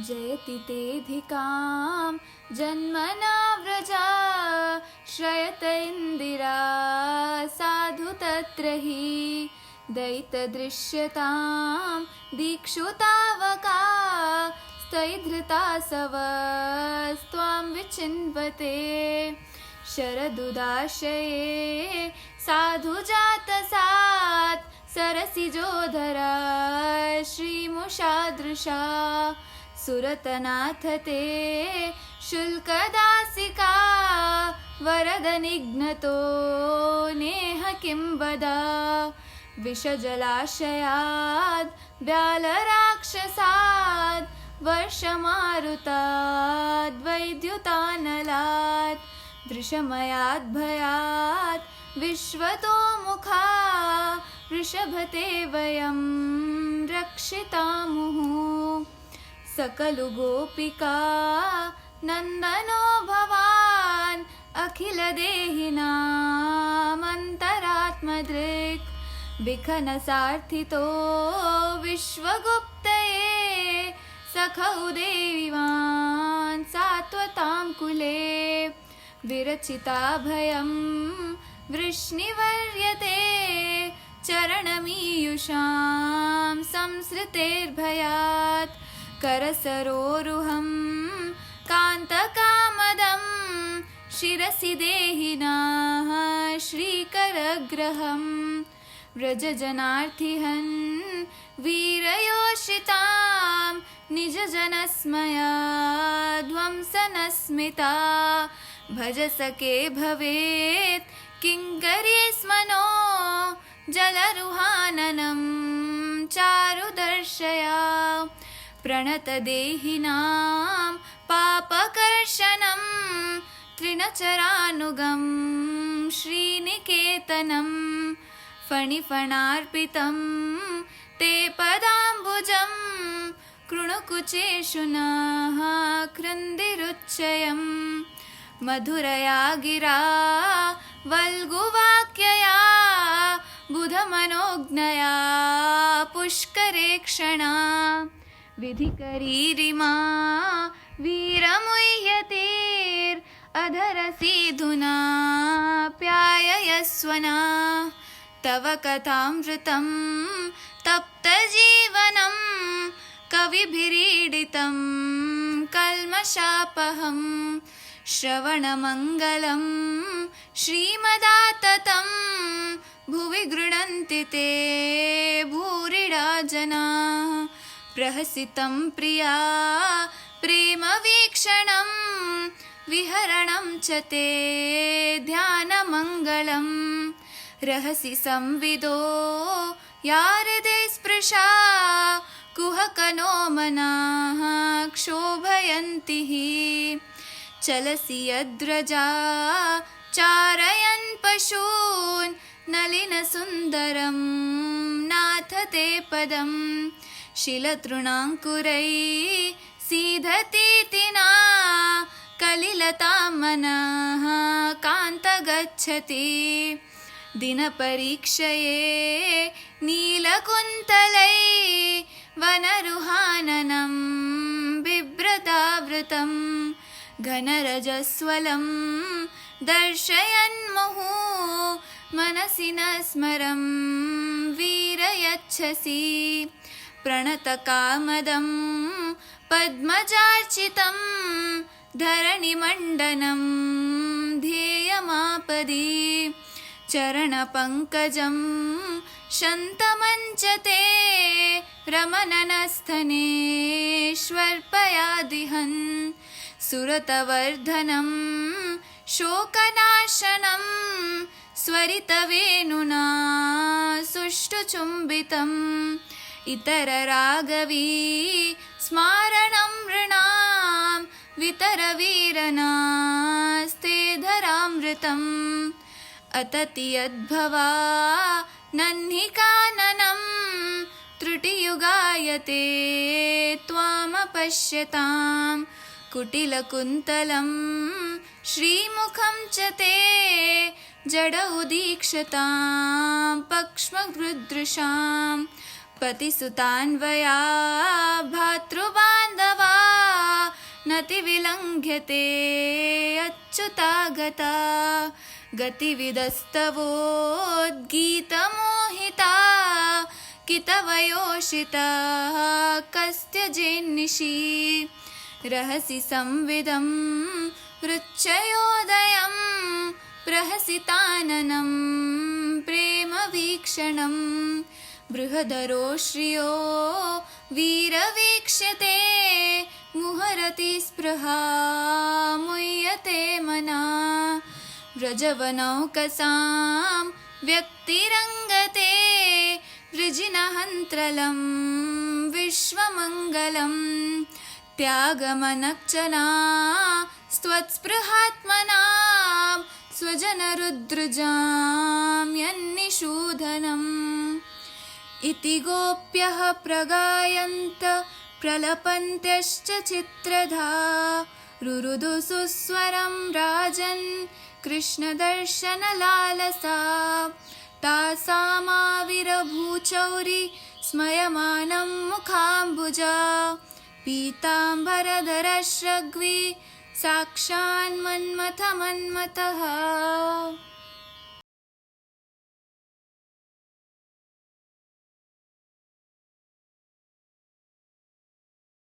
जयति तेऽधिकां जन्मना व्रजा श्रयत इन्दिरा साधु तत्र हि दयितदृश्यतां दीक्षुतावका स्थैधृतासवस्त्वां विचिन्वते शरदुदाशये साधुजातसात् सरसिजोधरा श्रीमुषादृशा सुरतनाथ ते शुल्कदासिका वरदनिघ्नतो नेह किं वदा विषजलाशयाद् व्यालराक्षसाद् वर्षमारुताद् वैद्युतानलात् वृषमयाद् भयात् विश्वतोमुखा वृषभते वयं रक्षितामुः सकलु गोपिका नन्दनो भवान् अखिलदेहिनामन्तरात्मदृक् विखनसार्थितो विश्वगुप्तये सखौ देवान् सात्वतां कुले विरचिताभयं वृष्णिवर्यते चरणमीयुषां संसृतेर्भयात् करसरोरुहं कान्तकामदं शिरसि देहिनाः श्रीकरग्रहं व्रजजनार्थिहन् वीरयोषितां निजजनस्मया ध्वंसनस्मिता भजसखे भवेत् किङ्करी स्मनो जलरुहाननं चारुदर्शया प्रणतदेहिनां पापकर्षणं तृणचरानुगं श्रीनिकेतनं फणिफणार्पितं ते पदाम्बुजं कृणुकुचेषु नः कृन्दिरुच्चयम् मधुरया गिरा वल्गुवाक्यया बुधमनोज्ञया पुष्करेक्षणा विधिकरीरिमा वीरमुह्यतेरधरसीधुना प्याययस्वना तव कथामृतं तप्तजीवनं कविभिरीडितं कल्मषापहं श्रवणमङ्गलं श्रीमदाततं भुवि गृह्णन्ति ते भूरिडा जनाः प्रहसितं प्रिया प्रेमवीक्षणं विहरणं च ते ध्यानमङ्गलं रहसि संविदो याहृदे स्पृशा कुहकनो मनाः क्षोभयन्ति हि चलसि यद्रजा चारयन् पशून् नलिनसुन्दरं नाथ ते पदं शिलतृणाङ्कुरैः सीधतीतिना कलिलतां मनः कान्तगच्छति दिनपरीक्षये नीलकुन्तलै वनरुहाननं बिभ्रतावृतं घनरजस्वलं दर्शयन्मुहुः मनसि न स्मरं वीरयच्छसि प्रणतकामदं पद्मजार्चितं धरणिमण्डनं ध्येयमापदि चरणपङ्कजं शन्तमञ्चते रमणनस्थनेष्वर्पयादिहन् सुरतवर्धनं शोकनाशनं स्वरितवेणुना सुष्ठुचुम्बितम् इतररागवी स्मारणं नृणां वितरवीरनास्ते धरामृतम् अतति यद्भवा नह्निकाननं त्रुटियुगायते त्वामपश्यतां कुटिलकुन्तलं श्रीमुखं च ते जडौ दीक्षतां पक्ष्मगृदृशां पतिसुतान्वया भातृबान्धवा नतिविलङ्घ्यते अच्युतागता गतिविदस्तवोद्गीतमोहिता कितवयोषिता कस्त्यजेन्निशि रहसि संविदं रुच्चयोदयं प्रहसिताननं प्रेमवीक्षणं बृहदरो श्रियो वीरवीक्ष्यते मुहरति स्पृहा मुह्यते मना व्रजवनौकसां व्यक्तिरङ्गते वृजिनहन्त्रलं विश्वमङ्गलं त्यागमनक्षना स्वत्स्पृहात्मना स्वजनरुद्रजां यन्निषूदनम् इति गोप्यः प्रगायन्त प्रलपन्त्यश्च चित्रधा रुरुदु सुस्वरं राजन् कृष्णदर्शनलालसा तासामाविरभूचौरि स्मयमानं मुखाम्बुजा पीताम्बरधरश्रग्वी साक्षान्मन्मथमन्मथः।